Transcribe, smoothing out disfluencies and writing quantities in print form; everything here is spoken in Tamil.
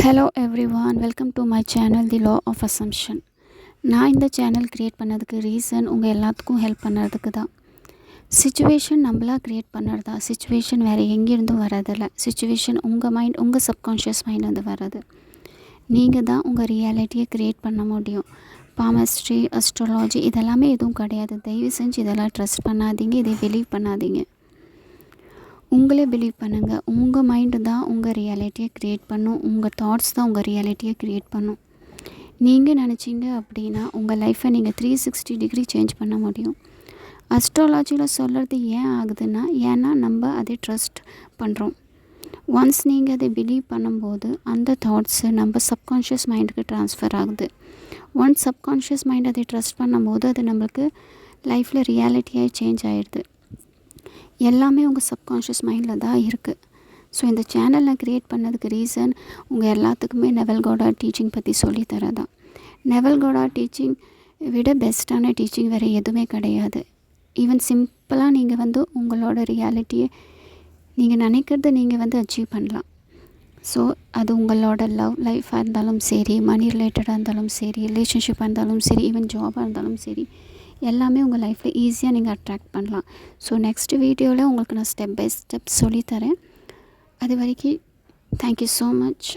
Hello everyone, welcome to my channel The Law of Assumption. நான் இந்த சேனல் க்ரியேட் பண்ணதுக்கு ரீசன் உங்கள் எல்லாத்துக்கும் ஹெல்ப் பண்ணுறதுக்கு தான். சிச்சுவேஷன் நம்மளாக க்ரியேட் பண்ணுறதா, சிச்சுவேஷன் வேறு எங்கேருந்தும் வரதில்ல. சிச்சுவேஷன் உங்கள் மைண்ட், உங்கள் சப்கான்ஷியஸ் மைண்ட்லேருந்து வர்றது. நீங்கள் தான் உங்கள் ரியாலிட்டியை க்ரியேட் பண்ண முடியும். பாமஸ்ட்ரி, அஸ்ட்ராலஜி இதெல்லாமே எதுவும் கிடையாது. தயவு செஞ்சு இதெல்லாம் ட்ரஸ்ட் பண்ணாதீங்க, இதை பிலீவ் பண்ணாதீங்க. உங்களே பிலீவ் பண்ணுங்கள். உங்கள் மைண்டு தான் உங்கள் ரியாலிட்டியை க்ரியேட் பண்ணும். உங்கள் தாட்ஸ் தான் உங்கள் ரியாலிட்டியை க்ரியேட் பண்ணும். நீங்கள் நினச்சிங்க அப்படின்னா உங்கள் லைஃப்பை நீங்கள் 360 டிகிரி சேஞ்ச் பண்ண முடியும். அஸ்ட்ராலஜியில் சொல்கிறது ஏன் ஆகுதுன்னா, ஏன்னா நம்ம அதை ட்ரஸ்ட் பண்ணுறோம். ஒன்ஸ் நீங்கள் அதை பிலீவ் பண்ணும்போது அந்த தாட்ஸு நம்ம சப்கான்ஷியஸ் மைண்டுக்கு ட்ரான்ஸ்ஃபர் ஆகுது. ஒன்ஸ் சப்கான்ஷியஸ் மைண்ட் அதை ட்ரஸ்ட் பண்ணும்போது அது நம்மளுக்கு லைஃப்பில் ரியாலிட்டியாக சேஞ்ச் ஆகிடுது. எல்லாமே உங்கள் சப்கான்ஷியஸ் மைண்டில் தான் இருக்குது. ஸோ இந்த சேனல் நான் க்ரியேட் பண்ணதுக்கு ரீசன் உங்கள் எல்லாத்துக்குமே நெவல் கோடார்ட் டீச்சிங் பற்றி சொல்லித்தரதான். நெவல் கோடார்ட் டீச்சிங் விட பெஸ்ட்டான டீச்சிங் வேறு எதுவுமே கிடையாது. ஈவன் சிம்பிளாக நீங்கள் உங்களோட ரியாலிட்டியை நீங்கள் நினைக்கிறத நீங்கள் அச்சீவ் பண்ணலாம். ஸோ அது உங்களோட லவ் லைஃபாக இருந்தாலும் சரி, மணி ரிலேட்டடாக இருந்தாலும் சரி, ரிலேஷன்ஷிப்பாக இருந்தாலும் சரி, ஈவன் ஜாபாக இருந்தாலும் சரி, எல்லாமே உங்கள் லைஃப்பில் ஈஸியாக நீங்கள் அட்ராக்ட் பண்ணலாம். ஸோ நெக்ஸ்ட் வீடியோவில் உங்களுக்கு நான் ஸ்டெப் பை ஸ்டெப் சொல்லித்தரேன். அது வரைக்கும் தேங்க்யூ ஸோ மச்.